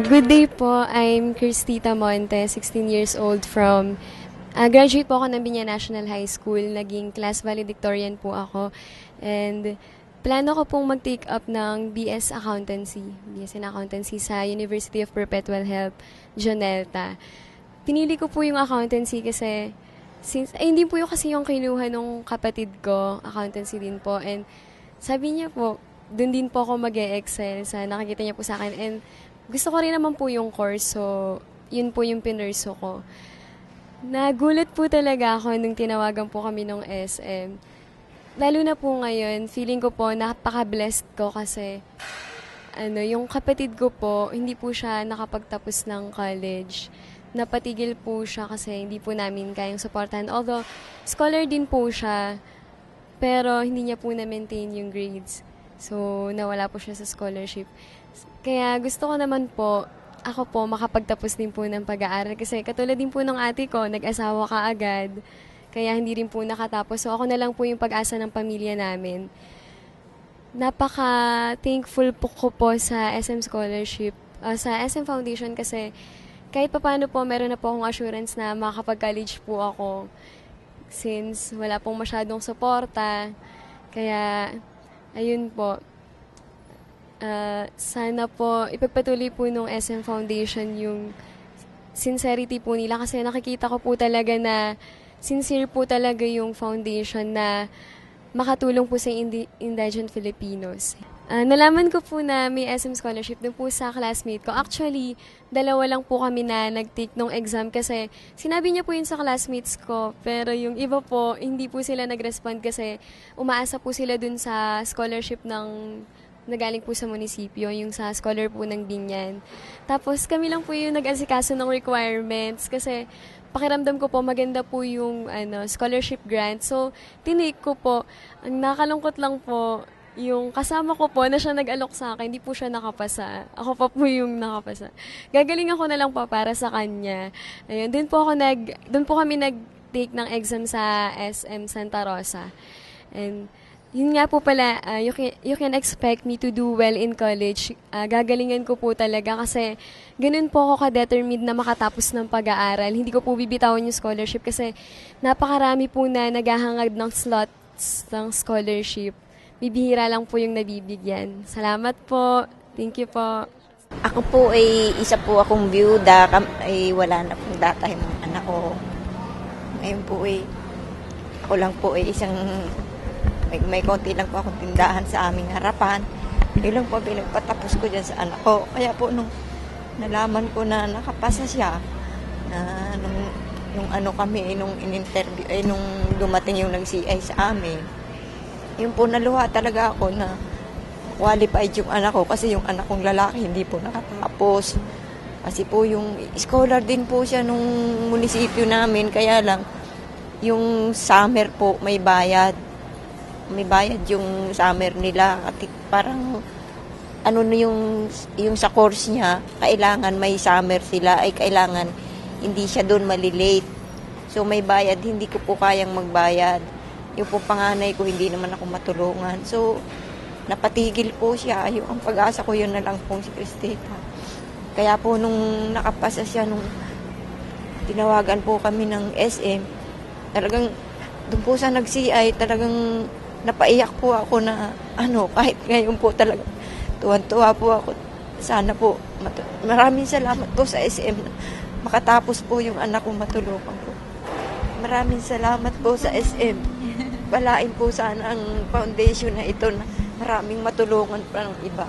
Good day po. I'm Cristita Monte, 16 years old from graduate po ako ng Biña National High School. Naging class valedictorian po ako. And plano ko pong mag-take up ng BS Accountancy. BS in Accountancy sa University of Perpetual Help, Jonelta. Pinili ko po yung accountancy kasi hindi po yung kasi yung kinuha nung kapatid ko, accountancy din po. And sabi niya po, dun din po ako mag-e-excel sa nakikita niya po sa akin. And gusto ko rin naman po yung course, so yun po yung pinurso ko. Nagulat po talaga ako nung tinawagan po kami ng SM. Lalo na po ngayon, feeling ko po napaka-blessed ko kasi yung kapatid ko po, hindi po siya nakapagtapos ng college. Napatigil po siya kasi hindi po namin kayang supportan. Although, scholar din po siya, pero hindi niya po na-maintain yung grades. So, nawala po siya sa scholarship. Kaya gusto ko naman po, ako po makapagtapos din po ng pag-aaral. Kasi katulad din po ng ate ko, nag-asawa ka agad. Kaya hindi rin po nakatapos. So, ako na lang po yung pag-asa ng pamilya namin. Napaka-thankful po ko po sa SM Scholarship, sa SM Foundation kasi kahit papaano po, meron na po akong assurance na makakapag-college po ako since wala pong masyadong suporta. Kaya, ayun po. Sana po, ipagpatuloy po nung SM Foundation yung sincerity po nila kasi nakikita ko po talaga na sincere po talaga yung foundation na makatulong po sa indigent Filipinos. Nalaman ko po na may SM scholarship dun po sa classmate ko. Actually, dalawa lang po kami na nag-take nung exam kasi sinabi niya po yun sa classmates ko. Pero yung iba po, hindi po sila nag-respond kasi umaasa po sila dun sa scholarship ng nagaling po sa munisipyo, yung sa scholar po ng Binyan. Tapos kami lang po yung nag-asikaso ng requirements kasi pakiramdam ko po maganda po yung scholarship grant. So, tinake ko po. Ang nakalungkot lang po, yung kasama ko po na siya nag-alok sa akin, hindi po siya nakapasa. Ako pa po yung nakapasa. Gagaling ako na lang po para sa kanya. Ayun, doon po kami nag-take ng exam sa SM Santa Rosa. And yun nga po pala, you can expect me to do well in college. Gagalingan ko po talaga kasi ganun po ako ka-determined na makatapos ng pag-aaral. Hindi ko po bibitawan yung scholarship kasi napakarami po na naghahangad ng slots ng scholarship. Bibihira lang po yung nabibigyan. Salamat po. Thank you po. Ako po ay isa po akong byuda. Ay wala na pong data yung anak ko. Ngayon po ay ako lang po ay isang may konti lang po akong tindahan sa aming harapan. Yun lang po pinagpatapos ko dyan sa anak ko. Kaya po nung nalaman ko na nakapasa siya, na nung kami, nung in-interview, nung dumating yung nag-CI sa amin, yun po naluha talaga ako na qualified yung anak ko kasi yung anak kong lalaki hindi po nakatapos. Kasi po yung scholar din po siya nung munisipyo namin, kaya lang yung summer po may bayad. May bayad yung summer nila at parang yung sa course niya kailangan may summer sila ay kailangan hindi siya doon malilate, so may bayad, hindi ko po kayang magbayad. Yung po panganay ko hindi naman ako matulungan, so napatigil po siya. Yung ang pag-asa ko yun na lang po si Cristita. Kaya po nung nakapasa siya, nung tinawagan po kami ng SM, talagang doon po sa nag-CI, talagang napaiyak po ako na kahit ngayon po talaga tuwan-tuwa po ako. Sana po maraming salamat po sa SM na makatapos po yung anak ko, matulungan po. Maraming salamat po sa SM. Balain po sana ang foundation na ito na maraming matulungan pa ng iba.